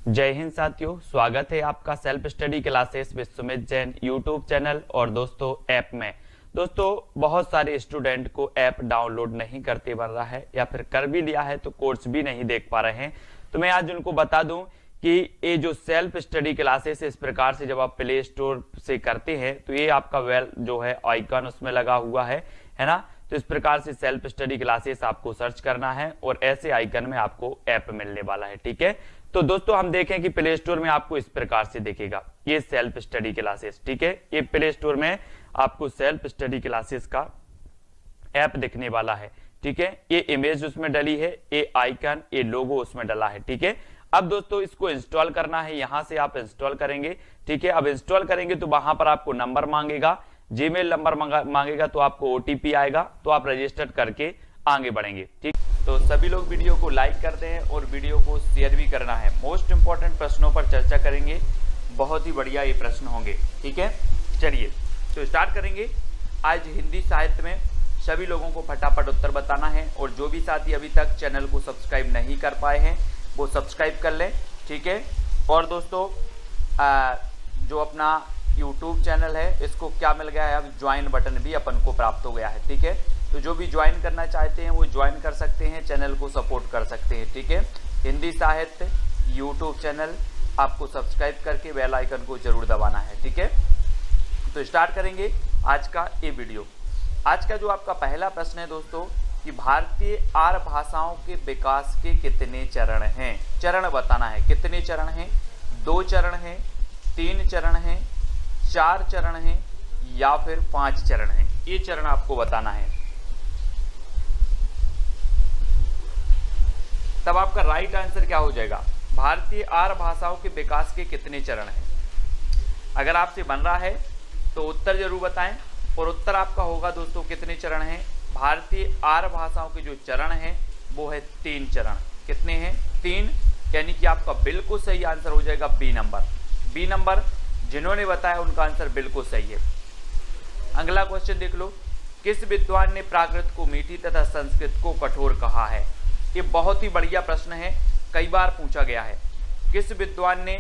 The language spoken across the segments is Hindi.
जय हिंद साथियों, स्वागत है आपका self study classes with Sumit Jain YouTube channel और दोस्तों ऐप में। दोस्तों बहुत सारे स्टूडेंट को ऐप डाउनलोड नहीं करते बन रहा है या फिर कर भी लिया है तो कोर्स भी नहीं देख पा रहे हैं। तो मैं आज उनको बता दूं कि ये जो सेल्फ स्टडी क्लासेस इस प्रकार से जब आप प्ले स्टोर से करते हैं तो ये आपका वेल जो है आइकन उसमें लगा हुआ है ना। तो इस प्रकार से सेल्फ स्टडी क्लासेस आपको सर्च करना है और ऐसे आइकन में आपको ऐप मिलने वाला है। ठीक है, तो दोस्तों हम देखें कि प्ले स्टोर में आपको इस प्रकार से दिखेगा ये सेल्फ स्टडी क्लासेस। ठीक है, ये प्ले स्टोर में आपको सेल्फ स्टडी क्लासेस का ऐप दिखने वाला है। ठीक है, ये इमेज उसमें डली है, ये आइकन, ये लोगो उसमें डला है। ठीक है, अब दोस्तों इसको इंस्टॉल करना है, यहां से आप इंस्टॉल करेंगे। ठीक है, अब इंस्टॉल करेंगे तो वहां पर आपको नंबर मांगेगा, जीमेल नंबर मांगेगा, तो आपको ओटीपी आएगा, तो आप रजिस्टर करके आगे बढ़ेंगे। ठीक, तो सभी लोग वीडियो को लाइक करते हैं और वीडियो को शेयर भी करना है। मोस्ट इंपॉर्टेंट प्रश्नों पर चर्चा करेंगे, बहुत ही बढ़िया ये प्रश्न होंगे। ठीक है, चलिए तो स्टार्ट करेंगे। आज हिंदी साहित्य में सभी लोगों को फटाफट उत्तर बताना है और जो भी साथी अभी तक चैनल को सब्सक्राइब नहीं कर पाए हैं वो सब्सक्राइब कर लें। ठीक है, और दोस्तों जो अपना यूट्यूब चैनल है इसको क्या मिल गया है, अब ज्वाइन बटन भी अपन को प्राप्त हो गया है। ठीक है, तो जो भी ज्वाइन करना चाहते हैं वो ज्वाइन कर सकते हैं, चैनल को सपोर्ट कर सकते हैं। ठीक है, हिंदी साहित्य यूट्यूब चैनल आपको सब्सक्राइब करके बेल आइकन को जरूर दबाना है। ठीक है, तो स्टार्ट करेंगे आज का ये वीडियो। आज का जो आपका पहला प्रश्न है दोस्तों कि भारतीय आर्य भाषाओं के विकास के कितने चरण हैं। चरण बताना है, कितने चरण हैं, 2 चरण हैं, 3 चरण हैं, 4 चरण हैं या फिर 5 चरण हैं, ये चरण आपको बताना है। तब आपका राइट आंसर क्या हो जाएगा, भारतीय आर्य भाषाओं के विकास के कितने चरण हैं। अगर आपसे बन रहा है तो उत्तर जरूर बताएं, और उत्तर आपका होगा दोस्तों कितने चरण हैं। भारतीय आर्य भाषाओं के जो चरण हैं वो है 3 चरण। कितने हैं, 3, यानी कि आपका बिल्कुल सही आंसर हो जाएगा बी नंबर। बी नंबर जिन्होंने बताया उनका आंसर बिल्कुल सही है। अगला क्वेश्चन देख लो, किस विद्वान ने प्राकृत को मीठी तथा संस्कृत को कठोर कहा है। ये बहुत ही बढ़िया प्रश्न है, कई बार पूछा गया है। किस विद्वान ने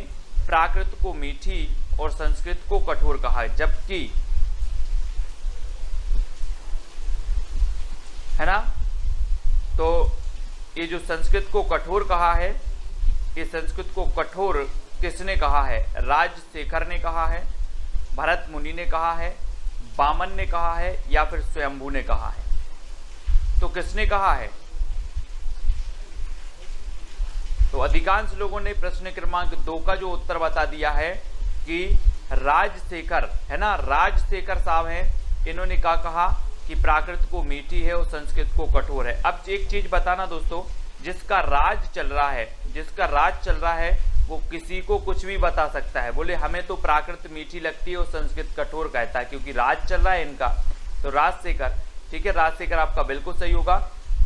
प्राकृत को मीठी और संस्कृत को कठोर कहा है, जबकि है ना, तो ये जो संस्कृत को कठोर कहा है, ये संस्कृत को कठोर किसने कहा है, राजशेखर ने कहा है, भरत मुनि ने कहा है, वामन ने कहा है या फिर स्वयंभू ने कहा है। तो किसने कहा है, तो अधिकांश लोगों ने प्रश्न क्रमांक 2 का जो उत्तर बता दिया है कि राजशेखर, है ना, राजशेखर साहब हैं, इन्होंने क्या कहा कि प्राकृत को मीठी है और संस्कृत को कठोर है। अब एक चीज बताना दोस्तों, जिसका राज चल रहा है, जिसका राज चल रहा है वो किसी को कुछ भी बता सकता है, बोले हमें तो प्राकृत मीठी लगती है और संस्कृत कठोर कहता है, क्योंकि राज चल रहा है इनका। तो राजशेखर, ठीक है, राजशेखर आपका बिल्कुल सही होगा।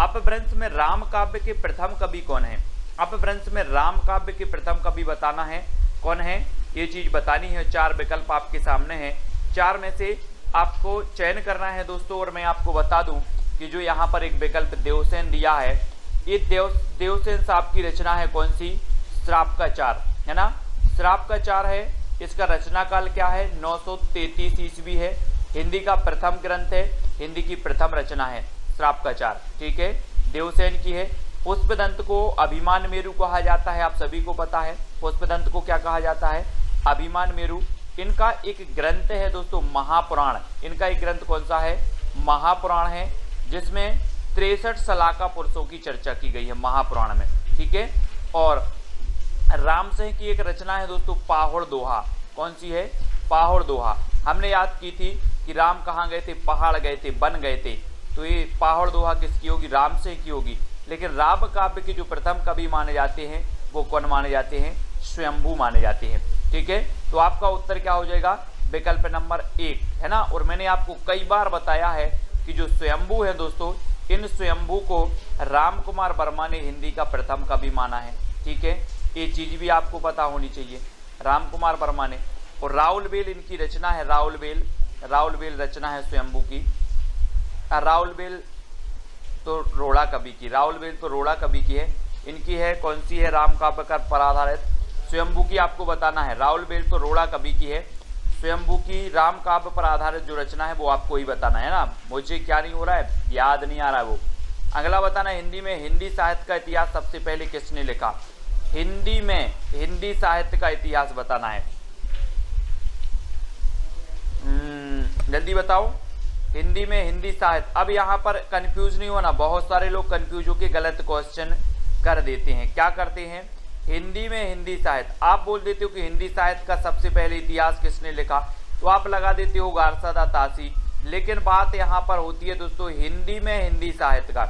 अपभ्रंश में राम काव्य के प्रथम कवि कौन है। अपभ्रंश में राम काव्य के प्रथम कवि बताना है कौन है, ये चीज बतानी है। 4 विकल्प आपके सामने हैं, 4 में से आपको चयन करना है दोस्तों। और मैं आपको बता दूं कि जो यहाँ पर एक विकल्प देवसेन दिया है, ये देवसेन साहब की रचना है कौन सी, श्राप का 4, है ना, श्राप का 4 है। इसका रचना काल क्या है, 933 ईस्वी है। हिंदी का प्रथम ग्रंथ है, हिंदी की प्रथम रचना है श्राप का 4। ठीक है, देवसेन की है। पुष्पदंत को अभिमान मेरु कहा जाता है, आप सभी को पता है पुष्पदंत को क्या कहा जाता है, अभिमान मेरु। इनका एक ग्रंथ है दोस्तों महापुराण, इनका एक ग्रंथ कौन सा है, महापुराण है, जिसमें 63 सलाका पुरुषों की चर्चा की गई है महापुराण में। ठीक है, और रामसिंह की एक रचना है दोस्तों पाहुड़ दोहा, कौन सी है, पाहुड़ दोहा। हमने याद की थी कि राम कहाँ गए थे, पहाड़ गए थे, बन गए थे, तो ये पाहुड़ दोहा किसकी होगी, रामसिंह की होगी। लेकिन राम काव्य के जो प्रथम कवि माने जाते हैं वो कौन माने जाते हैं, स्वयंभू माने जाते हैं। ठीक है, तो आपका उत्तर क्या हो जाएगा, विकल्प नंबर 1, है ना। और मैंने आपको कई बार बताया है कि जो स्वयंभू है दोस्तों, इन स्वयंभू को राम कुमार वर्मा ने हिंदी का प्रथम कवि माना है। ठीक है, ये चीज भी आपको पता होनी चाहिए, राम कुमार वर्मा ने। और राउलवेल इनकी रचना है, राउलवेल रचना है स्वयंभू की। राउलवेल तो रोड़ा कवि की, राउलवेल तो रोड़ा कवि की है। इनकी है कौन सी है, राम काव्य पर आधारित स्वयंभू की आपको बताना है। राहुल बेल तो रोड़ा कवि की है। स्वयंभू की राम काव्य पर आधारित जो रचना है वो आपको ही बताना है ना। मुझे क्या नहीं हो रहा है, याद नहीं आ रहा है वो। अगला बताना, हिंदी में हिंदी साहित्य का इतिहास सबसे पहले किसने लिखा? हिंदी में हिंदी साहित्य का इतिहास बताना है। जल्दी बताओ, हिंदी में हिंदी साहित्य। अब यहाँ पर कंफ्यूज नहीं होना, बहुत सारे लोग कंफ्यूज होकर गलत क्वेश्चन कर देते हैं। क्या करते हैं, हिंदी में हिंदी साहित्य आप बोल देते हो कि हिंदी साहित्य का सबसे पहले इतिहास किसने लिखा, तो आप लगा देते हो गारसादा तासी। लेकिन बात यहाँ पर होती है दोस्तों, हिंदी में हिंदी साहित्य का,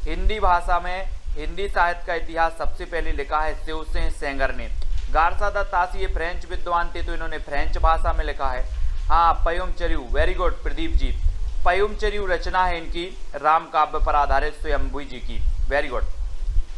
हिंदी भाषा में हिंदी साहित्य का इतिहास सबसे पहले लिखा है शिवसेन सेंगर ने। गारसादा तासी ये फ्रेंच विद्वान थे तो इन्होंने फ्रेंच भाषा में लिखा है। हाँ, पयुम चरियू, वेरी गुड प्रदीप जी, पयुम चरियू रचना है इनकी राम काव्य पर आधारित स्वयंभू जी की, वेरी गुड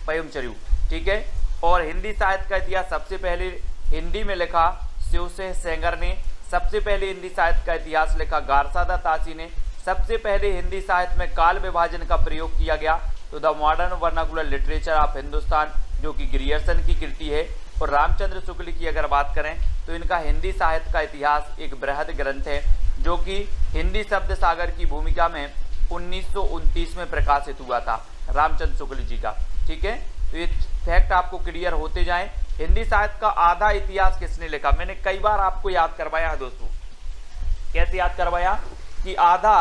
पयुम चरियू, ठीक है। और हिंदी साहित्य का इतिहास सबसे पहले हिंदी में लिखा शिवसेन सेंगर ने। सबसे पहले हिंदी साहित्य का इतिहास लिखा गारसादा तासी ने। सबसे पहले हिंदी साहित्य में काल विभाजन का प्रयोग किया गया तो the modern vernacular literature of Hindustan, जो कि ग्रियर्सन की कृति है। और रामचंद्र शुक्ल की अगर बात करें तो इनका हिंदी साहित्य का इतिहास एक बृहद ग्रंथ है जो कि हिंदी शब्द सागर की भूमिका में 1929 में प्रकाशित हुआ था, रामचंद्र शुक्ल जी का, ठीक है। तो ये फैक्ट आपको क्लियर होते जाएं। हिंदी साहित्य का आधा इतिहास किसने लिखा? मैंने कई बार आपको याद करवाया है दोस्तों। कैसे याद करवाया कि आधा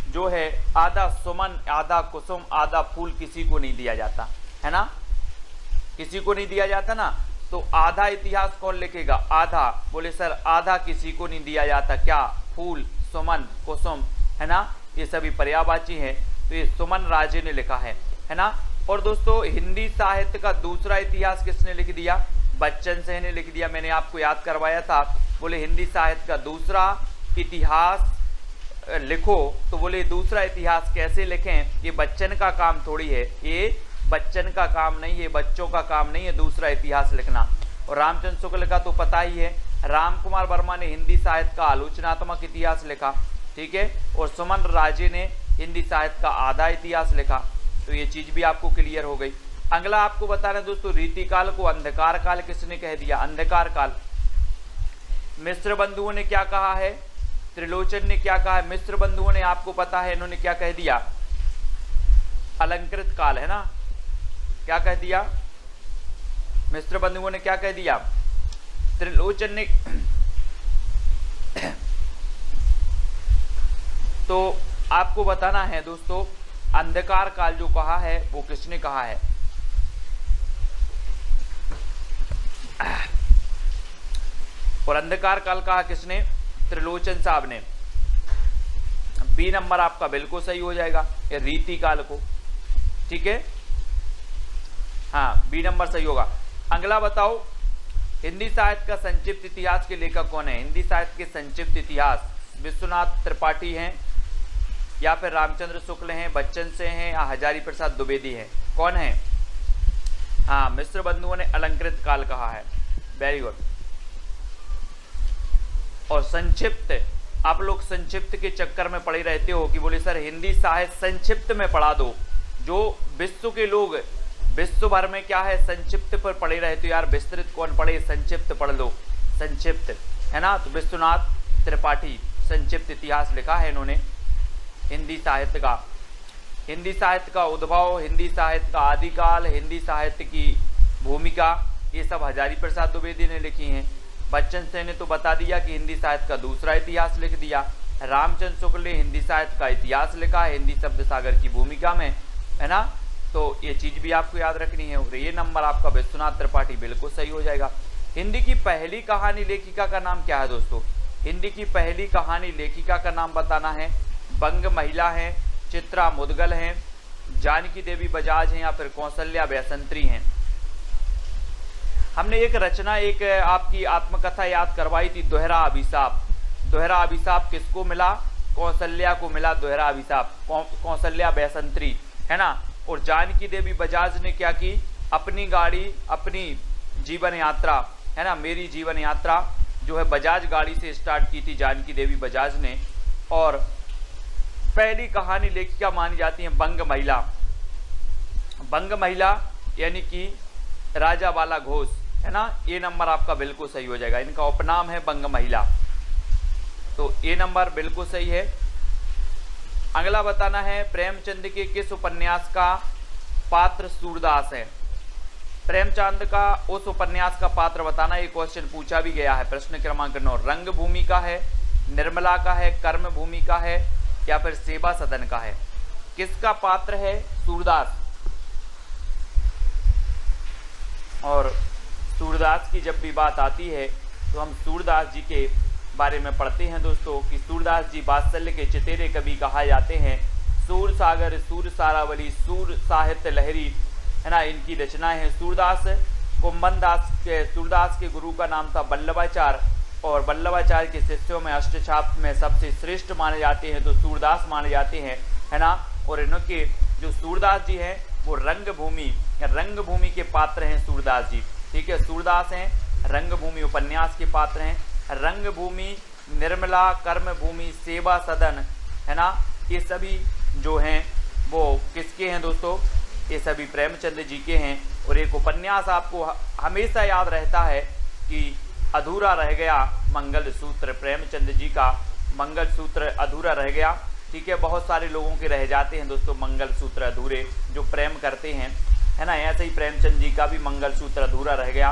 जो है, आधा सुमन, आधा कुसुम, आधा फूल किसी को नहीं दिया जाता है ना, किसी को नहीं दिया जाता ना। तो आधा इतिहास कौन लिखेगा? आधा, बोले सर आधा किसी को नहीं दिया जाता, क्या? फूल, सुमन, कुसुम, है ना, ये सभी पर्यायवाची हैं। तो ये सुमन राजे ने लिखा है ना। और दोस्तों हिंदी साहित्य का दूसरा इतिहास किसने लिख दिया? बच्चन सिंह ने लिख दिया। मैंने आपको याद करवाया था, बोले हिंदी साहित्य का दूसरा इतिहास लिखो, तो बोले दूसरा इतिहास कैसे लिखें? ये बच्चन का काम थोड़ी है, ये बच्चन का काम नहीं है, बच्चों का काम नहीं है दूसरा इतिहास लिखना। और रामचंद्र शुक्ल का तो पता ही है। राम कुमार वर्मा ने हिंदी साहित्य का आलोचनात्मक इतिहास लिखा, ठीक है। और सुमन राजे ने हिंदी साहित्य का आधा इतिहास लिखा। तो ये चीज भी आपको क्लियर हो गई। अगला आपको बताना दोस्तों, रीतिकाल को अंधकार काल किसने कह दिया? अंधकार काल मिश्र बंधुओं ने क्या कहा है? त्रिलोचन ने क्या कहा है? मिश्र बंधुओं ने आपको पता है इन्होंने क्या कह दिया? अलंकृत काल, है ना। क्या कह दिया? मिश्र बंधुओं ने क्या कह दिया? त्रिलोचन ने तो आपको बताना है दोस्तों, अंधकार काल जो कहा है वो किसने कहा है? और अंधकार काल कहा किसने? त्रिलोचन साहब ने। बी नंबर आपका बिल्कुल सही हो जाएगा, ये रीति काल को, ठीक है। हाँ, बी नंबर सही होगा। अगला बताओ, हिंदी साहित्य का संक्षिप्त इतिहास के लेखक कौन है? हिंदी साहित्य के संक्षिप्त इतिहास विश्वनाथ त्रिपाठी हैं या फिर रामचंद्र शुक्ल हैं, बच्चन से हैं या हजारी प्रसाद द्विवेदी हैं? कौन है? हाँ, मिश्र बंधुओं ने अलंकृत काल कहा है, वेरी गुड। और संक्षिप्त, आप लोग संक्षिप्त के चक्कर में पड़े रहते हो कि बोले सर हिंदी साहित्य संक्षिप्त में पढ़ा दो। जो विश्व के लोग विश्व भर में क्या है संक्षिप्त पर पढ़े रहते हो, यार विस्तृत कौन पढ़े, संक्षिप्त पढ़ लो, संक्षिप्त, है ना। तो विश्वनाथ त्रिपाठी संक्षिप्त इतिहास लिखा है इन्होंने हिंदी साहित्य का। हिंदी साहित्य का उद्भव, हिंदी साहित्य का आदिकाल, हिंदी साहित्य की भूमिका, ये सब हजारी प्रसाद द्विवेदी ने लिखी हैं। बच्चन सिंह ने तो बता दिया कि हिंदी साहित्य का दूसरा इतिहास लिख दिया। रामचंद्र शुक्ल ने हिंदी साहित्य का इतिहास लिखा है हिंदी शब्द सागर की भूमिका में, है ना। तो ये चीज भी आपको याद रखनी है। और ये नंबर आपका विश्वनाथ त्रिपाठी बिल्कुल सही हो जाएगा। हिंदी की पहली कहानी लेखिका का नाम क्या है दोस्तों? हिंदी की पहली कहानी लेखिका का नाम बताना है। बंग महिला हैं, चित्रा मुदगल हैं, जानकी देवी बजाज हैं या फिर कौशल्या बैसंत्री हैं। हमने एक रचना, एक आपकी आत्मकथा याद करवाई थी, दोहरा अभिशाप। दोहरा अभिशाप किसको मिला? कौशल्या को मिला दोहरा अभिशाप, कौशल्या बैसंत्री, है ना। और जानकी देवी बजाज ने क्या की? अपनी गाड़ी, अपनी जीवन यात्रा, है ना, मेरी जीवन यात्रा जो है बजाज गाड़ी से स्टार्ट की थी जानकी देवी बजाज ने। और पहली कहानी लेखिका मानी जाती है बंग महिला। बंग महिला यानी कि राजा बाला घोष, है ना, ए नंबर आपका बिल्कुल सही हो जाएगा। इनका उपनाम है बंग महिला, तो ए नंबर बिल्कुल सही है। अगला बताना है प्रेमचंद के किस उपन्यास का पात्र सूरदास है। प्रेमचंद का उस उपन्यास का पात्र बताना, ये क्वेश्चन पूछा भी गया है। प्रश्न क्रमांक 9 रंगभूमि का है, निर्मला का है, कर्मभूमि का है या फिर सेवा सदन का है। किसका पात्र है सूरदास। और सूरदास की जब भी बात आती है तो हम सूरदास जी के बारे में पढ़ते हैं दोस्तों कि सूरदास जी वात्सल्य के चतेरे कवि कहा जाते हैं। सूर सागर, सूर सारावली, सूर साहित्य लहरी, है ना, इनकी रचनाएं हैं। सूरदास सूरदास के गुरु का नाम था वल्लभाचार्य, और वल्लभाचार्य के शिष्यों में अष्टछाप में सबसे श्रेष्ठ माने जाते हैं तो सूरदास माने जाते हैं, है ना। और इनके जो सूरदास जी हैं वो रंगभूमि के पात्र हैं सूरदास जी, ठीक है। सूरदास हैं रंगभूमि उपन्यास के पात्र हैं। रंगभूमि, निर्मला, कर्मभूमि, सेवा सदन, है ना, ये सभी जो हैं वो किसके हैं दोस्तों, ये सभी प्रेमचंद जी के हैं। और एक उपन्यास आपको हमेशा याद रहता है कि अधूरा रह गया मंगलसूत्र, प्रेमचंद जी का मंगलसूत्र अधूरा रह गया, ठीक है। बहुत सारे लोगों के रह जाते हैं दोस्तों मंगलसूत्र अधूरे, जो प्रेम करते हैं, है ना। ऐसे ही प्रेमचंद जी का भी मंगलसूत्र अधूरा रह गया।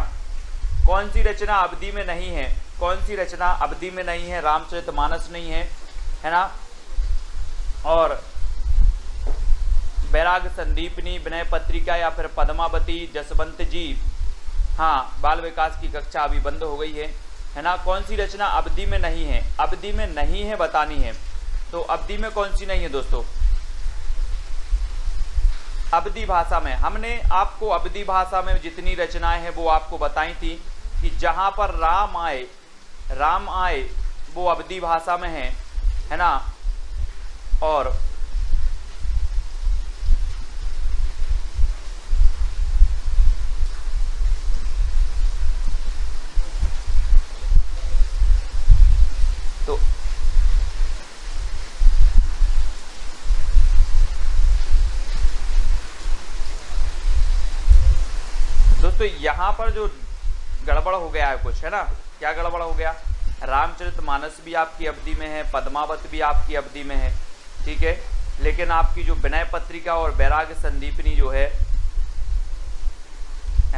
कौन सी रचना अवधि में नहीं है, कौन सी रचना अवधि में नहीं है। रामचरितमानस नहीं है ना। और बैराग संदीपनी, विनय पत्रिका या फिर पद्मावती, जसवंत जी, हाँ, बाल विकास की कक्षा अभी बंद हो गई है ना। कौन सी रचना अवधि में नहीं है, अवधि में नहीं है बतानी है। तो अवधि में कौन सी नहीं है दोस्तों, अवधि भाषा में। हमने आपको अवधि भाषा में जितनी रचनाएं हैं वो आपको बताई थी कि जहां पर राम आए वो अवधि भाषा में है ना। और तो दोस्तों यहाँ पर जो गड़बड़ हो गया है कुछ, है ना। क्या गड़बड़ हो गया, रामचरितमानस भी आपकी अवधि में है, पद्मावत भी आपकी अवधि में है, ठीक है। लेकिन आपकी जो विनय पत्रिका और बैराग संदीपनी जो है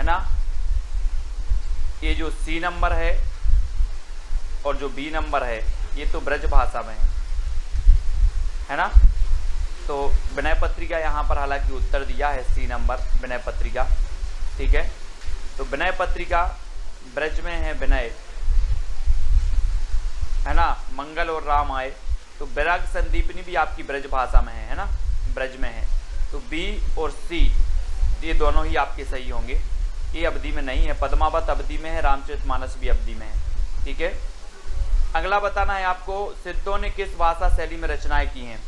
ना, ये जो सी नंबर है और जो बी नंबर है ये तो ब्रज भाषा में है ना। तो विनय पत्रिका यहाँ पर हालांकि उत्तर दिया है सी नंबर विनय पत्रिका, ठीक है। तो विनय पत्रिका ब्रज में है, विनय, है ना, मंगल और राम आए। तो बैराग संदीपनी भी आपकी ब्रज भाषा में है ना, ब्रज में है। तो बी और सी ये दोनों ही आपके सही होंगे। ये अवधि में नहीं है, पद्मावत अवधि में है, रामचरितमानस भी अवधि में है, ठीक है। अगला बताना है आपको सिद्धों ने किस भाषा शैली में रचनाएं की हैं।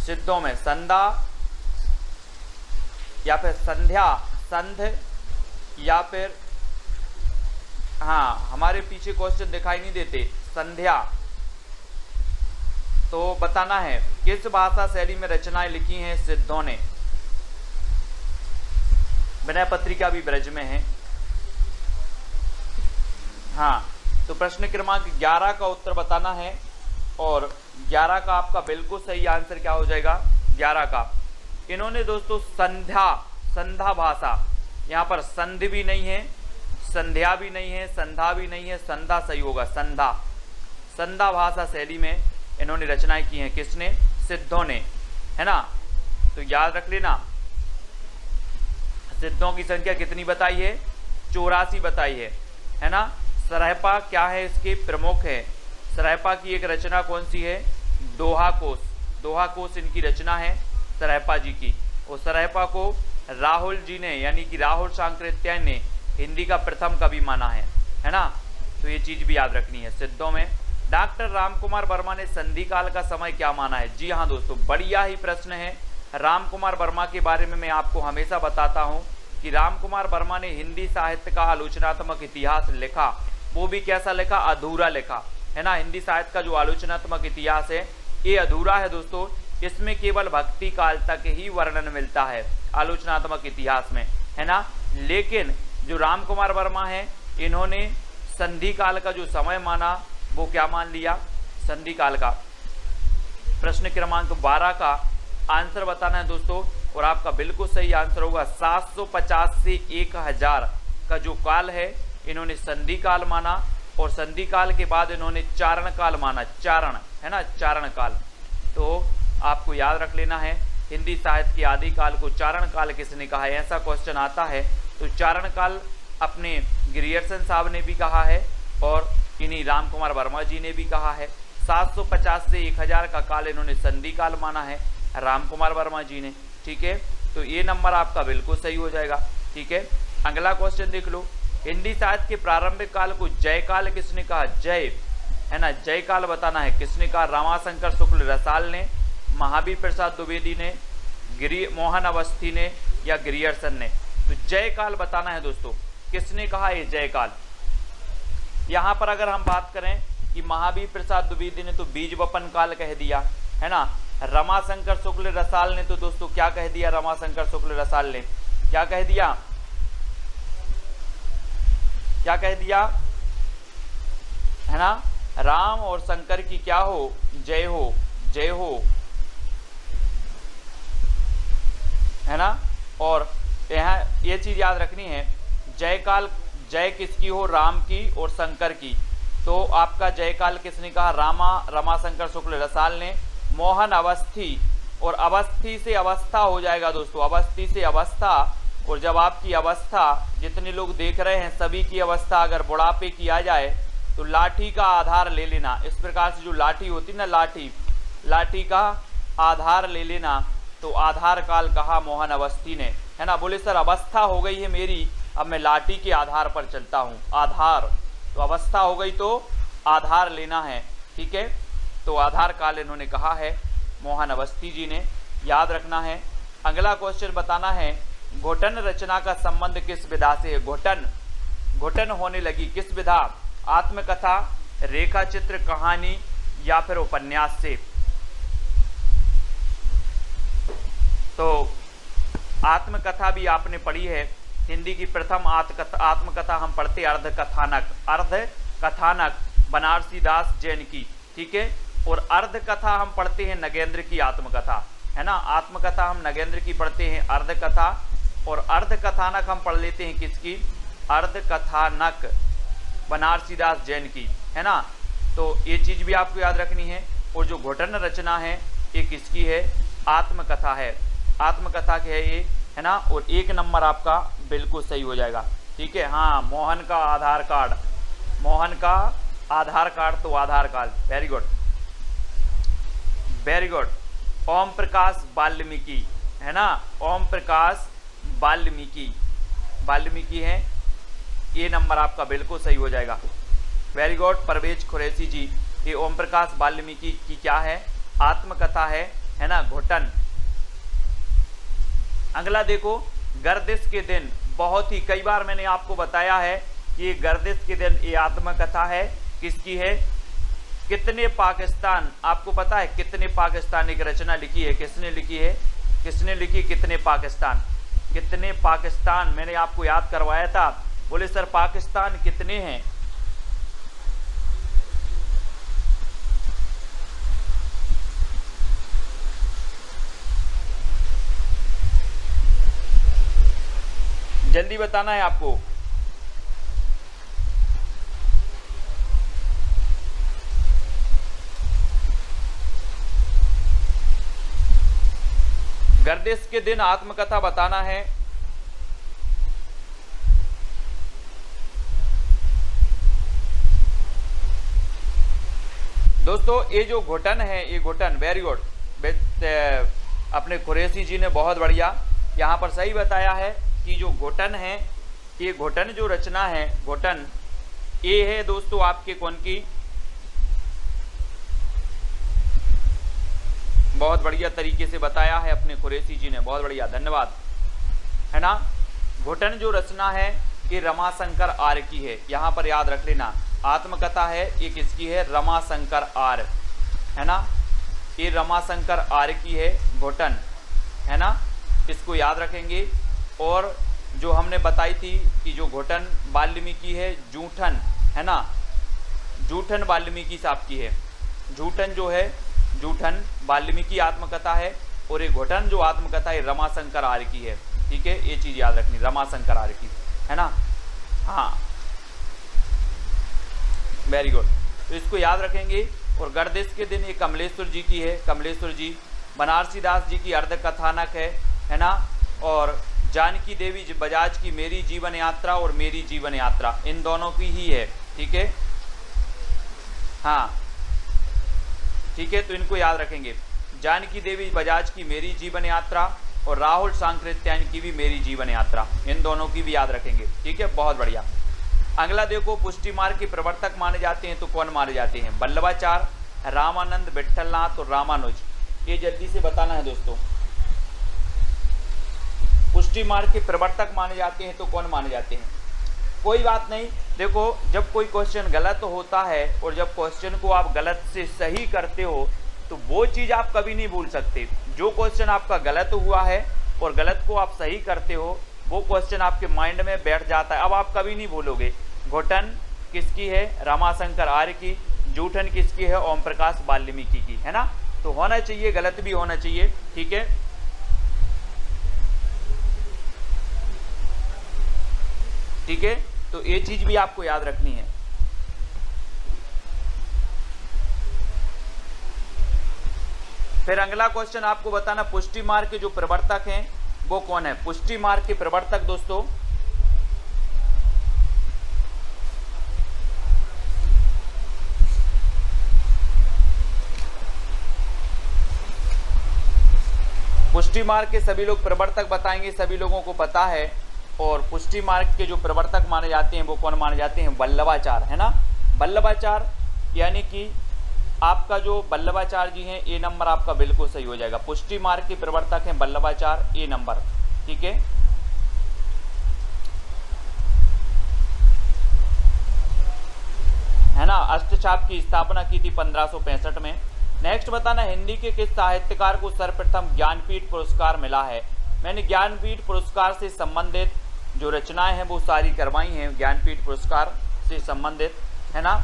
सिद्धों में संधा या फिर संध्या, संध या फिर, हाँ, हमारे पीछे क्वेश्चन दिखाई नहीं देते, संध्या। तो बताना है किस भाषा शैली में रचनाएं लिखी हैं सिद्धों ने। विनय पत्रिका भी ब्रज में है, हाँ। तो प्रश्न क्रमांक 11 का उत्तर बताना है और 11 का आपका बिल्कुल सही आंसर क्या हो जाएगा, 11 का। इन्होंने दोस्तों संधा भाषा, यहाँ पर संध भी नहीं है, संध्या भी नहीं है, संधा भी नहीं है, संधा सही होगा, संधा भाषा शैली में इन्होंने रचनाएं की हैं। किसने, सिद्धों ने, है ना। तो याद रख लेना, सिद्धों की संख्या कितनी बताई है, 84 बताई है ना। सरहपा क्या है, इसके प्रमुख है। सरहपा की एक रचना कौन सी है, दोहा कोश इनकी रचना है सरहपा जी की। और सरहपा को राहुल जी ने, यानी कि राहुल सांकृत्यायन ने हिंदी का प्रथम कवि माना है ना। तो ये चीज भी याद रखनी है। सिद्धों में डॉक्टर रामकुमार वर्मा ने संधि काल का समय क्या माना है। जी हाँ दोस्तों, बढ़िया ही प्रश्न है। रामकुमार वर्मा के बारे में मैं आपको हमेशा बताता हूँ कि रामकुमार वर्मा ने हिंदी साहित्य का आलोचनात्मक इतिहास लिखा, वो भी कैसा लिखा, अधूरा लिखा, है ना। हिंदी साहित्य का जो आलोचनात्मक इतिहास है ये अधूरा है दोस्तों, इसमें केवल भक्ति काल तक ही वर्णन मिलता है आलोचनात्मक इतिहास में, है ना। लेकिन जो राम कुमार वर्मा हैं इन्होंने संधि काल का जो समय माना वो क्या मान लिया, संधि काल का। प्रश्न क्रमांक 12 का आंसर बताना है दोस्तों, और आपका बिल्कुल सही आंसर होगा 750 से 1000 का जो काल है इन्होंने संधि काल माना, और संधि काल के बाद इन्होंने चारण काल माना, चारण है ना, चारण काल। तो आपको याद रख लेना है, हिंदी साहित्य के आदि काल को चारण काल किसने कहा है, ऐसा क्वेश्चन आता है तो चारण काल अपने ग्रियर्सन साहब ने भी कहा है और इन्हीं राम कुमार वर्मा जी ने भी कहा है। 750 से 1000 का काल इन्होंने संधि काल माना है राम कुमार वर्मा जी ने, ठीक है। तो ये नंबर आपका बिल्कुल सही हो जाएगा, ठीक है। अगला क्वेश्चन देख लो, हिंदी साहित्य के प्रारंभिक काल को जय काल किसने कहा, जय है ना, जय काल बताना है किसने कहा, रमाशंकर शुक्ल रसाल ने, महावीर प्रसाद द्विवेदी ने, मोहन अवस्थी ने या ग्रियर्सन ने। तो जय काल बताना है दोस्तों, किसने कहा ये जय काल। यहाँ पर अगर हम बात करें कि महावीर प्रसाद द्विवेदी ने तो बीज वपन काल कह दिया है ना, रमाशंकर शुक्ल रसाल ने तो दोस्तों क्या कह दिया, रमाशंकर शुक्ल रसाल ने क्या कह दिया, क्या कह दिया है ना, राम और शंकर की क्या हो, जय हो, जय हो, है ना। और यहाँ ये चीज याद रखनी है, जय काल, जय किसकी हो, राम की और शंकर की। तो आपका जय काल किसने कहा, रमाशंकर शुक्ल रसाल ने। मोहन अवस्थी, और अवस्थी से अवस्था हो जाएगा दोस्तों, अवस्थी से अवस्था। और जब आपकी अवस्था, जितने लोग देख रहे हैं सभी की अवस्था अगर बुढ़ापे की आ जाए तो लाठी का आधार ले लेना। इस प्रकार से जो लाठी होती ना, लाठी का आधार ले लेना। तो आधार काल कहा मोहन अवस्थी ने, है ना। बोले सर अवस्था हो गई है मेरी, अब मैं लाठी के आधार पर चलता हूँ, आधार। तो अवस्था हो गई तो आधार लेना है, ठीक है। तो आधार काल इन्होंने कहा है मोहन अवस्थी जी ने, याद रखना है। अगला क्वेश्चन बताना है, घोटन रचना का संबंध किस विधा से है। घोटन होने लगी किस विधा, आत्मकथा, रेखा चित्र, कहानी या फिर उपन्यास से। तो आत्मकथा भी आपने पढ़ी है, हिंदी की प्रथम आत्मकथा हम पढ़ते अर्धकथानक बनारसी दास जैन की, ठीक है। और अर्धकथा हम पढ़ते हैं नगेंद्र की आत्मकथा, है ना। आत्मकथा हम नगेंद्र की पढ़ते हैं, अर्धकथा, और अर्धकथानक हम पढ़ लेते हैं किसकी, अर्धकथानक बनारसी दास जैन की, है ना। तो ये चीज भी आपको याद रखनी है। और जो घोटन रचना है ये किसकी है, आत्मकथा है, आत्मकथा की है ये, है ना। और 1 नंबर आपका बिल्कुल सही हो जाएगा, ठीक है। हाँ, मोहन का आधार कार्ड, मोहन का आधार कार्ड तो Aadhaar card, very good, very good. Om Prakash Valmiki, है ना, ओम प्रकाश वाल्मीकि है, ये नंबर आपका बिल्कुल सही हो जाएगा, वेरी गुड। परवेज कुरैशी जी, ये ओम प्रकाश वाल्मीकि की क्या है, आत्मकथा है ना, घोटन। अगला देखो, गर्दिश के दिन, बहुत ही कई बार मैंने आपको बताया है कि ये गर्दिश के दिन ये आत्मकथा है, किसकी है, कितने पाकिस्तान, आपको पता है कितने पाकिस्तान एक रचना लिखी है, किसने लिखी है, किसने लिखी, कितने पाकिस्तान, कितने पाकिस्तान। मैंने आपको याद करवाया था, बोले सर पाकिस्तान कितने हैं। जल्दी बताना है आपको। गर्दिश के दिन आत्मकथा बताना है। दोस्तों ये जो घोटन है, ये घोटन, वेरी गुड, अपने कुरैशी जी ने बहुत बढ़िया यहाँ पर सही बताया है कि जो घोटन है, ये घोटन जो रचना है, घोटन ये है दोस्तों आपके कौन की, बहुत बढ़िया तरीके से बताया है अपने कुरैशी जी ने, बहुत बढ़िया, धन्यवाद, है ना। घोटन जो रचना है ये रमाशंकर आर्य की है, यहाँ पर याद रख लेना। आत्मकथा है ये किसकी है, रमाशंकर आर्य, है ना, ये रमाशंकर आर्य की है घोटन, है ना, इसको याद रखेंगे। और जो हमने बताई थी कि जो घुटन वाल्मीकि है, जूठन है ना, जूठन वाल्मीकि साहब की है। जूठन जो है, जूठन वाल्मीकि आत्मकथा है, और ये घुटन जो आत्मकथा है रमाशंकर आर्य की है। ठीक है, ये चीज याद रखनी, रमाशंकर आर्य की है ना। हाँ, वेरी गुड, तो इसको याद रखेंगे। और गणदेश के दिन ये कमलेश्वर जी की है, कमलेश्वर जी। बनारसी दास जी की अर्ध कथानक है ना। और जानकी देवी बजाज की मेरी जीवन यात्रा और मेरी जीवन यात्रा, इन दोनों की ही है। ठीक है, हाँ ठीक है, तो इनको याद रखेंगे। जानकी देवी बजाज की मेरी जीवन यात्रा और राहुल सांकृत्यायन की भी मेरी जीवन यात्रा, इन दोनों की भी याद रखेंगे। ठीक है, बहुत बढ़िया। अगला देखो, पुष्टि मार्ग के प्रवर्तक माने जाते हैं तो कौन माने जाते हैं? वल्लभाचार्य, रामानंद, विट्ठलनाथ और रामानुज। ये जल्दी से बताना है दोस्तों। पुष्टि मार्ग के प्रवर्तक माने जाते हैं तो कौन माने जाते हैं? कोई बात नहीं, देखो जब कोई क्वेश्चन गलत होता है और जब क्वेश्चन को आप गलत से सही करते हो तो वो चीज़ आप कभी नहीं भूल सकते। जो क्वेश्चन आपका गलत हुआ है और गलत को आप सही करते हो, वो क्वेश्चन आपके माइंड में बैठ जाता है, अब आप कभी नहीं भूलोगे। घुटन किसकी है? रमाशंकर आर्य की। जूठन किसकी है? ओम प्रकाश वाल्मीकि की, है ना। तो होना चाहिए, गलत भी होना चाहिए। ठीक है, ठीक है, तो ये चीज भी आपको याद रखनी है। फिर अगला क्वेश्चन आपको बताना, पुष्टि मार्ग के जो प्रवर्तक हैं वो कौन है? पुष्टि मार्ग के प्रवर्तक दोस्तों, पुष्टि मार्ग के सभी लोग प्रवर्तक बताएंगे, सभी लोगों को पता है। और पुष्टि मार्ग के जो प्रवर्तक माने जाते हैं वो कौन माने जाते हैं? वल्लभाचार्य, है ना। वल्लभाचार्य, यानी कि आपका जो वल्लभाचार्य जी हैं, ए नंबर आपका बिल्कुल सही हो जाएगा। पुष्टि मार्ग के प्रवर्तक हैं वल्लभाचार्य, ए नंबर। ठीक है, ना। अष्टछाप की स्थापना की थी 1565 में। नेक्स्ट बताना, हिंदी के किस साहित्यकार को सर्वप्रथम ज्ञानपीठ पुरस्कार मिला है? मैंने ज्ञानपीठ पुरस्कार से संबंधित जो रचनाएं हैं वो सारी करवाई हैं, ज्ञानपीठ पुरस्कार से संबंधित, है ना।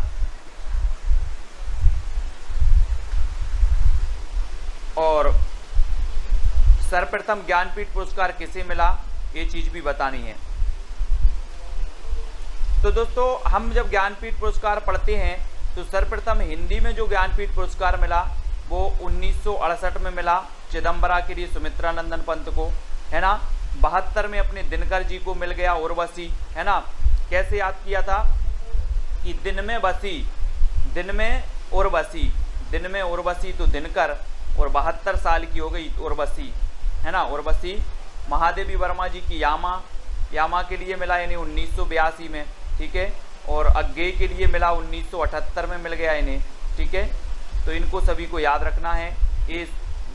और सर्वप्रथम ज्ञानपीठ पुरस्कार किसे मिला, ये चीज भी बतानी है। तो दोस्तों, हम जब ज्ञानपीठ पुरस्कार पढ़ते हैं तो सर्वप्रथम हिंदी में जो ज्ञानपीठ पुरस्कार मिला वो 1968 में मिला चिदम्बरा के लिए सुमित्रानंदन पंत को, है ना। 72 में अपने दिनकर जी को मिल गया, उर्वशी, है ना। कैसे याद किया था कि दिन में बसी, दिन में उर्वशी, दिन में उर्वशी तो दिनकर, और 72 साल की हो गई उर्वशी, है ना। उर्वशी महादेवी वर्मा जी की यामा, यामा के लिए मिला यानी 1982 में। ठीक है, और अज्ञेय के लिए मिला 1978 में मिल गया इन्हें। ठीक है, तो इनको सभी को याद रखना है। ये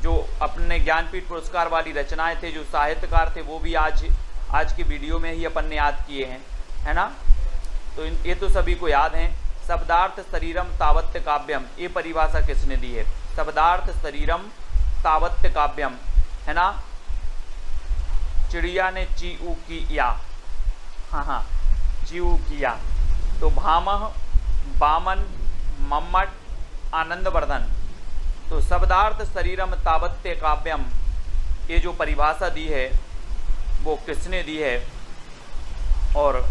जो अपने ज्ञानपीठ पुरस्कार वाली रचनाएं थे, जो साहित्यकार थे, वो भी आज की वीडियो में ही अपन ने याद किए हैं, है ना। तो ये तो सभी को याद हैं। शब्दार्थ शरीरम तावत्य काव्यम, ये परिभाषा किसने दी है? शब्दार्थ शरीरम तावत्य काव्यम, है ना। चिड़िया ने चीऊ किया, हाँ, चीऊ किया। तो भामह, बामन, मम्मट, आनंदवर्धन। तो शब्दार्थ शरीरम तावत्य काव्यम, ये जो परिभाषा दी है वो किसने दी है? और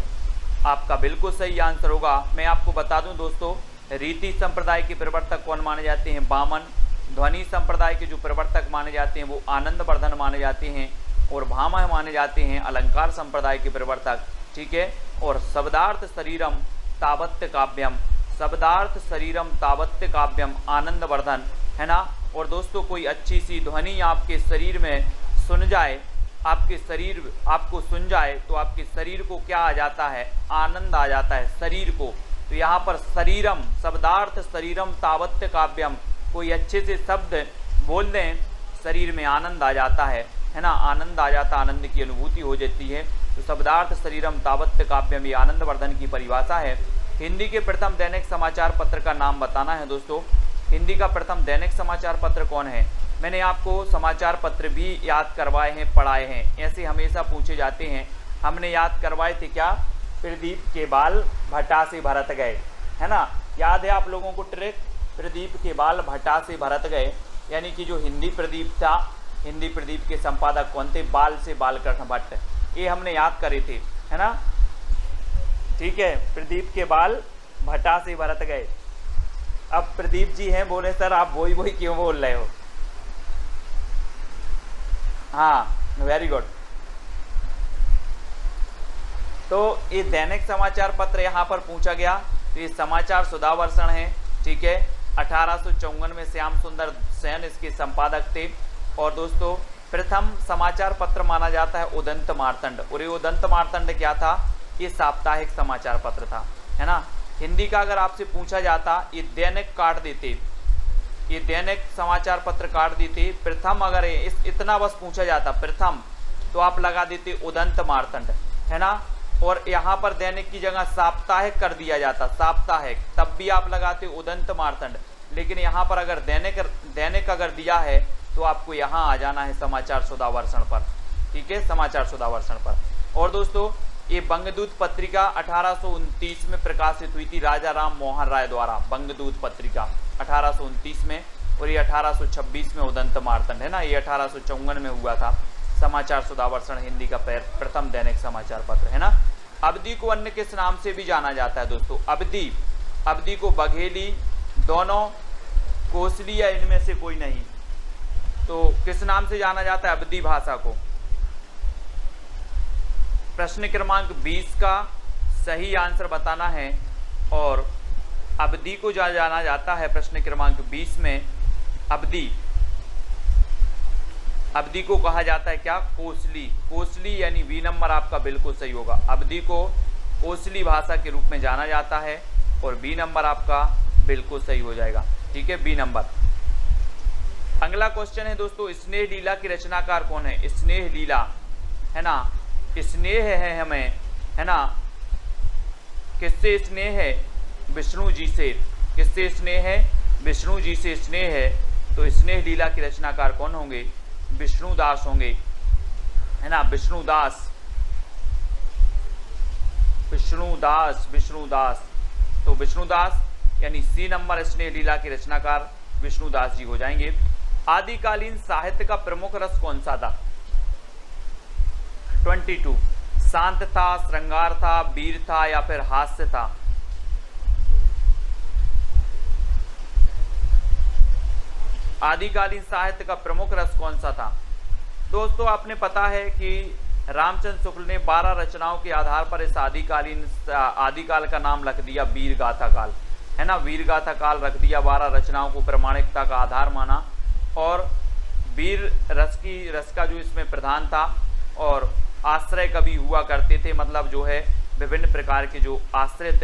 आपका बिल्कुल सही आंसर होगा। मैं आपको बता दूं दोस्तों, रीति संप्रदाय के प्रवर्तक कौन माने जाते हैं? बामन। ध्वनि संप्रदाय के जो प्रवर्तक माने जाते हैं वो आनंदवर्धन माने जाते हैं, और भामह माने जाते हैं अलंकार संप्रदाय के प्रवर्तक। ठीक है, और शब्दार्थ शरीरम तावत्य काव्यम, शब्दार्थ शरीरम तावत्य काव्यम आनंदवर्धन, है ना। और दोस्तों, कोई अच्छी सी ध्वनि आपके शरीर में सुन जाए, आपके शरीर आपको सुन जाए तो आपके शरीर को क्या आ जाता है? आनंद आ जाता है शरीर को। तो यहाँ पर शरीरम, शब्दार्थ शरीरम तावत्य काव्यम, कोई अच्छे से शब्द बोल दें, शरीर में आनंद आ जाता है ना। आनंद आ जाता, आनंद की अनुभूति हो जाती है। तो शब्दार्थ शरीरम तावत्य काव्यम, ये आनंदवर्धन की परिभाषा है। हिंदी के प्रथम दैनिक समाचार पत्र का नाम बताना है दोस्तों। हिंदी का प्रथम दैनिक समाचार पत्र कौन है? मैंने आपको समाचार पत्र भी याद करवाए हैं, पढ़ाए हैं, ऐसे हमेशा पूछे जाते हैं। हमने याद करवाए थे क्या, प्रदीप के बाल भटा से भरत गए, है ना, याद है आप लोगों को ट्रिक, प्रदीप के बाल भटा से भरत गए, यानी कि जो हिंदी प्रदीप था, हिंदी प्रदीप के संपादक कौन थे, बाल से बालकृष्ण भट्ट, ये हमने याद करे थे, है ना, ठीक है, प्रदीप के बाल भटा से भरत गए। अब प्रदीप जी हैं, बोले सर आप वही वही क्यों बोल रहे हो, हाँ वेरी गुड। तो ये दैनिक समाचार पत्र यहाँ पर पूछा गया, तो ये समाचार सुधावर्षण है, ठीक है, 1854 में श्याम सुंदर सेन इसके संपादक थे। और दोस्तों प्रथम समाचार पत्र माना जाता है उदंत मार्तंड, और ये उदंत मार्तंड क्या था, ये साप्ताहिक समाचार पत्र था, है ना। हिंदी का अगर आपसे पूछा जाता, ये दैनिक काट देते, ये दैनिक समाचार पत्र काट देते, प्रथम अगर इतना बस पूछा जाता प्रथम, तो आप लगा देते उदंत मार्तंड, है ना, और यहाँ पर दैनिक की जगह साप्ताहिक कर दिया जाता, साप्ताहिक, तब भी आप लगाते उदंत मार्तंड। लेकिन यहाँ पर अगर दैनिक अगर दिया है तो आपको यहाँ आ जाना है समाचार सुधावर्षण पर, ठीक है, समाचार सुधावर्षण पर। और दोस्तों ये बंगदूत पत्रिका 1829 में प्रकाशित हुई थी राजा राम मोहन राय द्वारा, बंगदूत पत्रिका 1829 में, और ये 1826 में उदंत मार्तंड, है ना, ये 1854 में हुआ था समाचार सुधावर्षण, हिंदी का प्रथम दैनिक समाचार पत्र, है ना। अवधि को अन्य किस नाम से भी जाना जाता है दोस्तों, अवधि को बघेली, दोनों, कोसली या इनमें से कोई नहीं, तो किस नाम से जाना जाता है अवधि भाषा को। प्रश्न क्रमांक 20 का सही आंसर बताना है, और अवधि को जाना जाता है प्रश्न क्रमांक 20 में, अवधि को कहा जाता है क्या, कोसली, कोसली यानी बी नंबर आपका बिल्कुल सही होगा। अवधि को कोसली भाषा के रूप में जाना जाता है, और बी नंबर आपका बिल्कुल सही हो जाएगा, ठीक है, बी नंबर। अगला क्वेश्चन है दोस्तों, स्नेह लीला की रचनाकार कौन है, स्नेह लीला, है ना, स्नेह है हमें, है ना, किससे स्नेह है, विष्णु जी से, किससे स्नेह है, विष्णु जी से स्नेह है, तो स्नेह लीला की रचनाकार कौन होंगे, विष्णुदास होंगे, है ना, विष्णुदास, विष्णुदास, विष्णुदास, तो विष्णुदास यानी सी नंबर स्नेह लीला के रचनाकार विष्णुदास जी हो जाएंगे। आदिकालीन साहित्य का प्रमुख रस कौन सा था, 22, शांत था, श्रृंगार था, वीर था या फिर हास्य था। आदिकालीन साहित्य का प्रमुख रस कौन सा था दोस्तों, आपने पता है कि रामचंद्र शुक्ल ने 12 रचनाओं के आधार पर इस आदिकाल का नाम रख दिया वीर गाथा काल, है ना, वीर गाथा काल रख दिया, 12 रचनाओं को प्रामाणिकता का आधार माना, और वीर रस का जो इसमें प्रधान था, और आश्रय कवि हुआ करते थे, मतलब जो है विभिन्न प्रकार के जो आश्रित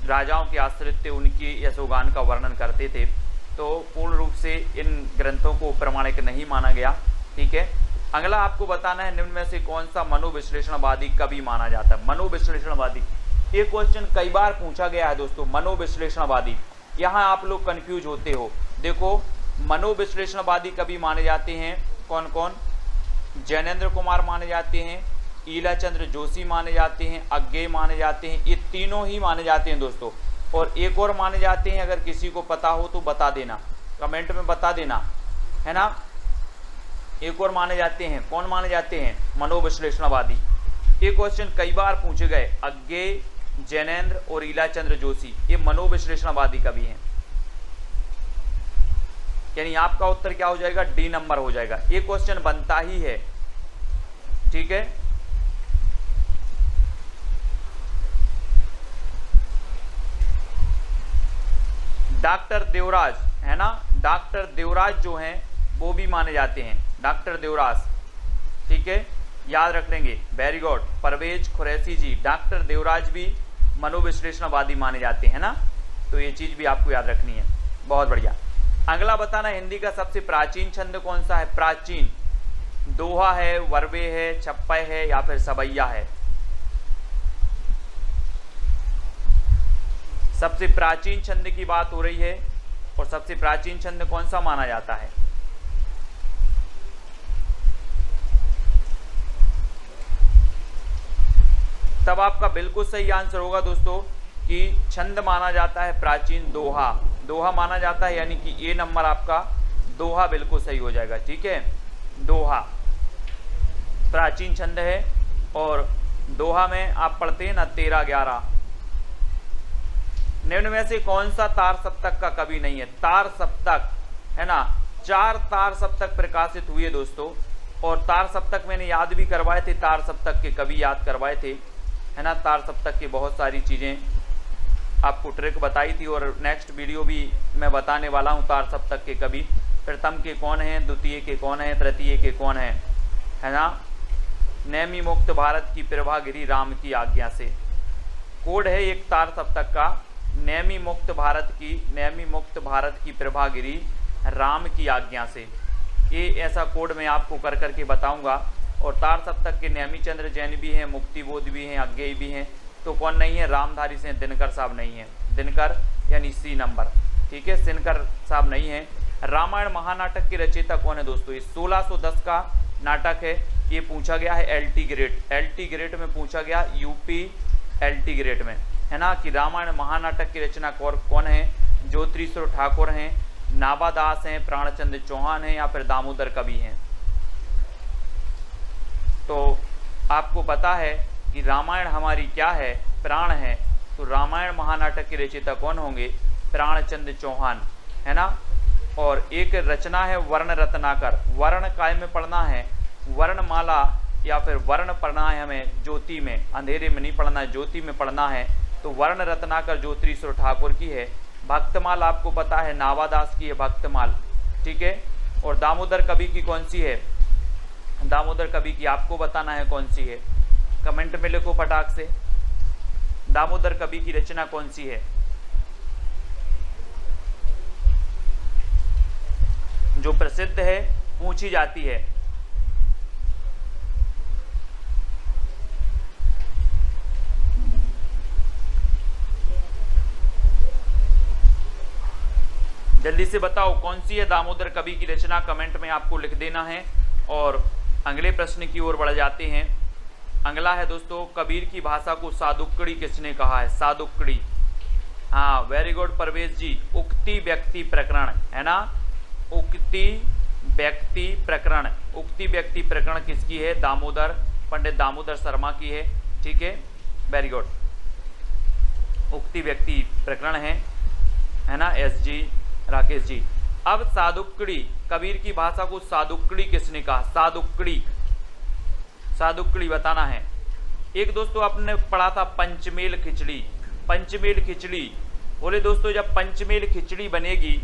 राजाओं के आश्रित थे उनकी यशोगान का वर्णन करते थे, तो पूर्ण रूप से इन ग्रंथों को प्रामाणिक नहीं माना गया, ठीक है। अगला आपको बताना है निम्न में से कौन सा मनोविश्लेषणवादी कवि माना जाता है, मनोविश्लेषणवादी, ये क्वेश्चन कई बार पूछा गया है दोस्तों, मनोविश्लेषणवादी, यहाँ आप लोग कंफ्यूज होते हो। देखो मनोविश्लेषणवादी कवि माने जाते हैं कौन कौन, जैनेन्द्र कुमार माने जाते हैं, ईलाचंद्र जोशी माने जाते हैं, अज्ञेय माने जाते हैं, ये तीनों ही माने जाते हैं दोस्तों। और एक और माने जाते हैं, अगर किसी को पता हो तो बता देना, कमेंट में बता देना, है ना, एक और माने जाते हैं, कौन माने जाते हैं, मनोविश्लेषणवादी। ये क्वेश्चन कई बार पूछे गए, अज्ञेय, जैनेन्द्र और ईलाचंद्र जोशी, ये मनोविश्लेषणवादी कवि हैं, यानी आपका उत्तर क्या हो जाएगा, डी नंबर हो जाएगा, ये क्वेश्चन बनता ही है, ठीक है। डॉक्टर देवराज, है ना, डॉक्टर देवराज जो हैं वो भी माने जाते हैं, डॉक्टर देवराज, ठीक है, याद रख लेंगे, वेरी गुड। परवेज खुरैशी जी, डॉक्टर देवराज भी मनोविश्लेषणवादी माने जाते हैं ना, तो ये चीज भी आपको याद रखनी है, बहुत बढ़िया। अगला बताना, हिंदी का सबसे प्राचीन छंद कौन सा है, प्राचीन, दोहा है, वर्वे है, छप्पय है या फिर सबैया है। सबसे प्राचीन छंद की बात हो रही है, और सबसे प्राचीन छंद कौन सा माना जाता है, तब आपका बिल्कुल सही आंसर होगा दोस्तों कि छंद माना जाता है प्राचीन दोहा, दोहा माना जाता है, यानी कि ए नंबर आपका दोहा बिल्कुल सही हो जाएगा। ठीक है, दोहा प्राचीन छंद है और दोहा में आप पढ़ते हैं ना 13-11। निम्न में से कौन सा तार सप्तक का कवि नहीं है? तार सप्तक है ना, 4 तार सप्तक प्रकाशित हुए दोस्तों, और तार सप्तक मैंने याद भी करवाए थे, तार सप्तक के कवि याद करवाए थे, है ना। तार सप्तक की बहुत सारी चीज़ें आपको ट्रिक बताई थी और नेक्स्ट वीडियो भी मैं बताने वाला हूँ। तार सप्तक के कवि प्रथम के कौन हैं, द्वितीय के कौन हैं, तृतीय के कौन हैं, है ना। नैमी मुक्त भारत की प्रभा गिरी राम की आज्ञा से, कोड है एक तार सप्तक का, नैमी मुक्त भारत की प्रभा गिरी राम की आज्ञा से। ये ऐसा कोड मैं आपको कर करके बताऊंगा। और तार सप्तक के नैमीचंद्र जैन भी हैं, मुक्तिबोध भी हैं, अज्ञेय भी हैं, तो कौन नहीं है? रामधारी से दिनकर साहब नहीं है, दिनकर यानी सी नंबर। ठीक है, दिनकर साहब नहीं है। रामायण महानाटक के रचयिता कौन है दोस्तों? ये 1610 का नाटक है, ये पूछा गया है LT ग्रेड में पूछा गया, यूपी LT ग्रेड में, है ना, कि रामायण महानाटक की रचना कौन है? ज्योतिश्वर ठाकुर हैं, नाबादास हैं, प्राणचंद्र चौहान हैं, या फिर दामोदर कवि हैं। तो आपको पता है कि रामायण हमारी क्या है? प्राण है। तो रामायण महानाटक के रचयिता कौन होंगे? प्राणचंद्र चौहान, है ना। और एक रचना है वर्ण रत्नाकर, वर्ण काय में पढ़ना है? वर्णमाला या फिर वर्ण पढ़ना है हमें ज्योति में, अंधेरे में नहीं पढ़ना है, ज्योति में पढ़ना है। तो वर्ण रत्नाकर ज्योतिश्वर ठाकुर की है। भक्तमाल आपको पता है नावादास की है भक्तमाल। ठीक है, और दामोदर कवि की कौन सी है? दामोदर कवि की आपको बताना है कौन सी है, कमेंट में लिखो फटाक से। दामोदर कवि की रचना कौन सी है जो प्रसिद्ध है, पूछी जाती है? जल्दी से बताओ कौन सी है दामोदर कवि की रचना, कमेंट में आपको लिख देना है। और अगले प्रश्न की ओर बढ़ जाते हैं। अगला है दोस्तों, कबीर की भाषा को सादुक्कड़ी किसने कहा है? सादुक्कड़ी, हाँ वेरी गुड परवेज जी। उक्ति व्यक्ति प्रकरण, है ना, उक्ति व्यक्ति प्रकरण। उक्ति व्यक्ति प्रकरण किसकी है? दामोदर, पंडित दामोदर शर्मा की है। ठीक है, वेरी गुड। उक्ति व्यक्ति प्रकरण है ना, SG राकेश जी। अब सादुक्कड़ी, कबीर की भाषा को सादुक्कड़ी किसने कहा? सादुक्कड़ी, सादुक्कड़ी बताना है। एक दोस्तों आपने पढ़ा था पंचमेल खिचड़ी, पंचमेल खिचड़ी। बोले दोस्तों जब पंचमेल खिचड़ी बनेगी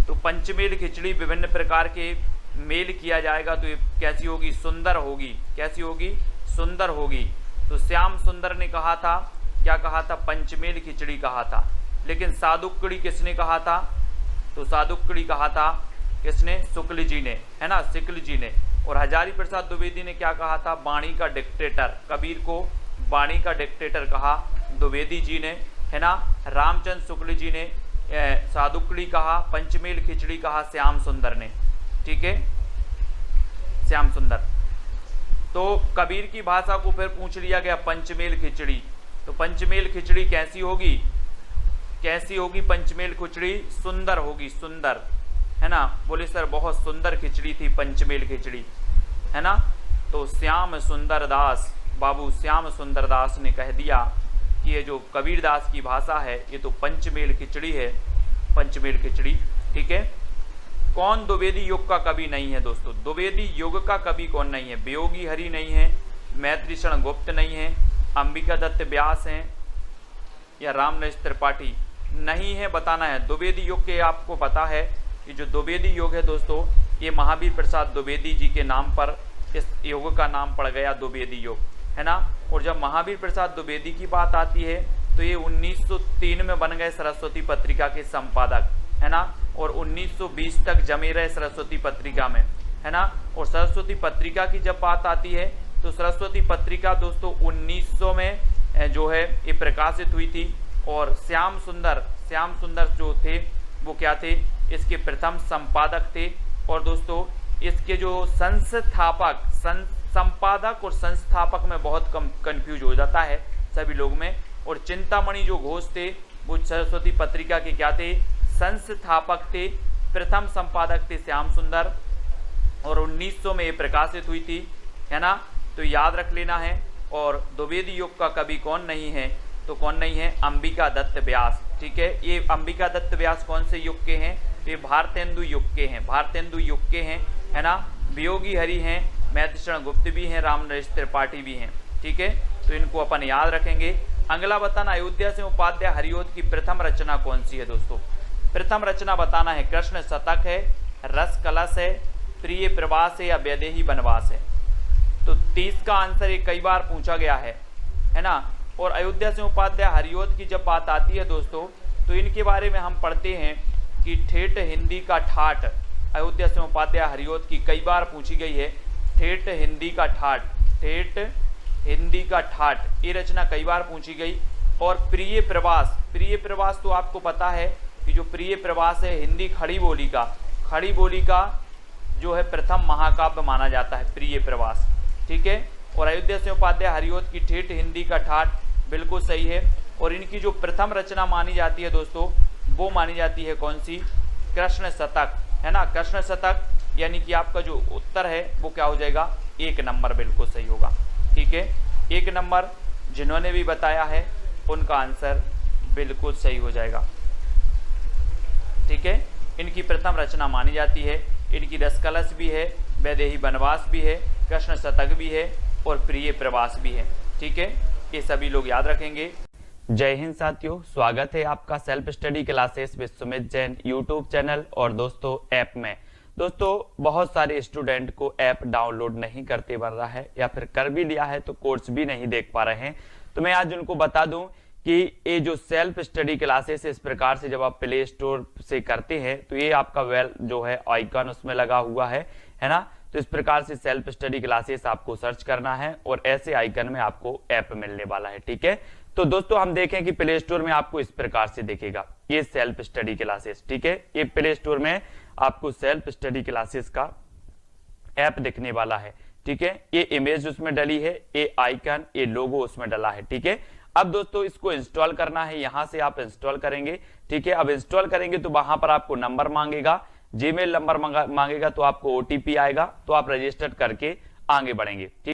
तो पंचमेल खिचड़ी विभिन्न प्रकार के मेल किया जाएगा तो ये कैसी होगी? सुंदर होगी। कैसी होगी? सुंदर होगी। तो श्याम सुंदर ने कहा था, क्या कहा था? पंचमेल खिचड़ी कहा था। लेकिन सादुक्कड़ी किसने कहा था? तो सादुक्कड़ी कहा था किसने? शुक्ल जी ने, है ना, शुक्ल जी ने। और हजारी प्रसाद द्विवेदी ने क्या कहा था? वाणी का डिक्टेटर, कबीर को वाणी का डिक्टेटर कहा द्विवेदी जी ने, है ना। रामचंद्र शुक्ल जी ने सादुक्कड़ी कहा, पंचमेल खिचड़ी कहा श्याम सुंदर ने। ठीक है, श्याम सुंदर। तो कबीर की भाषा को फिर पूछ लिया गया पंचमेल खिचड़ी। तो पंचमेल खिचड़ी कैसी होगी? कैसी होगी पंचमेल खिचड़ी? सुंदर होगी, सुंदर, है ना। बोले सर बहुत सुंदर खिचड़ी थी पंचमेल खिचड़ी, है ना। तो श्याम सुंदर दास, बाबू श्याम सुंदर दास ने कह दिया कि ये जो कबीर दास की भाषा है ये तो पंचमेल खिचड़ी है, पंचमेल खिचड़ी। ठीक है, कौन द्विवेदी युग का कवि नहीं है दोस्तों? द्विवेदी युग का कवि कौन नहीं है? वियोगी हरि नहीं है, मैत्रीशरण गुप्त नहीं है, अंबिका दत्त व्यास हैं, या रामनरेश त्रिपाठी नहीं है, बताना है। द्विवेदी युग के आपको पता है कि जो द्विवेदी युग है दोस्तों ये महावीर प्रसाद द्विवेदी जी के नाम पर इस युग का नाम पड़ गया द्विवेदी युग, है ना। और जब महावीर प्रसाद द्विवेदी की बात आती है तो ये 1903 में बन गए सरस्वती पत्रिका के संपादक, है ना। और 1920 तक जमे रहे सरस्वती पत्रिका में, है ना। और सरस्वती पत्रिका की जब बात आती है तो सरस्वती पत्रिका दोस्तों 1900 में जो है ये प्रकाशित हुई थी। और श्याम सुंदर जो थे वो क्या थे? इसके प्रथम संपादक थे। और दोस्तों इसके जो संस्थापक, संपादक और संस्थापक में बहुत कम कंफ्यूज हो जाता है। सभी लोग में। और चिंतामणि जो घोष थे वो सरस्वती पत्रिका के क्या थे, संस्थापक थे, प्रथम संपादक थे श्याम सुंदर, और 1900 में ये प्रकाशित हुई थी, है ना, तो याद रख लेना है। और द्विवेदी युग का कवि कौन नहीं है, तो कौन नहीं है, अंबिका दत्त व्यास, ठीक है। ये अंबिका दत्त व्यास कौन से युग के हैं, ये भारतेंदु युग के हैं, भारतेंदु युग के हैं, है ना। वियोगी हरि हैं, मैथिशरण गुप्त भी हैं, रामनरेश त्रिपाठी भी हैं, ठीक है, तो इनको अपन याद रखेंगे। अगला बताना, अयोध्या से उपाध्याय हरिओद की प्रथम रचना कौन सी है दोस्तों। प्रथम रचना बताना है, कृष्ण शतक है, रस कलश है, प्रिय प्रवास है, या वैदेही वनवास है। तो 30 का आंसर ये कई बार पूछा गया है ना। और अयोध्या से उपाध्याय हरिओद की जब बात आती है दोस्तों, तो इनके बारे में हम पढ़ते हैं कि ठेठ हिंदी का ठाठ, अयोध्या से उपाध्याय हरिओद की कई बार पूछी गई है, ठेठ हिंदी का ठाठ, ठेठ हिंदी का ठाठ, ये रचना कई बार पूछी गई। और प्रिय प्रवास, प्रिय प्रवास तो आपको पता है कि जो प्रिय प्रवास है हिंदी खड़ी बोली का जो है प्रथम महाकाव्य माना जाता है प्रिय प्रवास, ठीक है। और अयोध्या से उपाध्याय हरिओद की ठेठ हिंदी का ठाठ बिल्कुल सही है। और इनकी जो प्रथम रचना मानी जाती है दोस्तों, वो मानी जाती है कौन सी, कृष्ण शतक, है ना, कृष्ण शतक, यानी कि आपका जो उत्तर है वो क्या हो जाएगा, 1 नंबर बिल्कुल सही होगा, ठीक है। 1 नंबर जिन्होंने भी बताया है उनका आंसर बिल्कुल सही हो जाएगा, ठीक है। इनकी प्रथम रचना मानी जाती है, इनकी रसकलश भी है, वैदेही वनवास भी है, कृष्ण शतक भी है, और प्रिय प्रवास भी है, ठीक है। ये सभी लोग याद रखेंगे। जय हिंद साथियों, स्वागत है आपका self study classes with Sumit Jain YouTube channel और दोस्तों ऐप में। दोस्तों बहुत सारे स्टूडेंट को ऐप डाउनलोड नहीं करते बन रहा है, या फिर कर भी लिया है तो कोर्स भी नहीं देख पा रहे हैं। तो मैं आज उनको बता दूं कि ये जो सेल्फ स्टडी क्लासेस इस प्रकार से जब आप प्ले स्टोर से करते हैं तो ये आपका जो है आइकन उसमें लगा हुआ है ना। तो इस प्रकार से सेल्फ स्टडी क्लासेस आपको सर्च करना है और ऐसे आइकन में आपको ऐप मिलने वाला है, ठीक है। तो दोस्तों हम देखें कि प्ले स्टोर में आपको इस प्रकार से दिखेगा ये सेल्फ स्टडी क्लासेस, ठीक है। ये प्ले स्टोर में आपको सेल्फ स्टडी क्लासेस का ऐप दिखने वाला है, ठीक है। ये इमेज उसमें डली है, ये आइकन, ये लोगो उसमें डला है, ठीक है। अब दोस्तों इसको इंस्टॉल करना है, यहां से आप इंस्टॉल करेंगे, ठीक है। अब इंस्टॉल करेंगे तो वहां पर आपको नंबर मांगेगा, जीमेल नंबर मांगेगा, तो आपको ओटीपी आएगा, तो आप रजिस्टर करके आगे बढ़ेंगे, ठीक।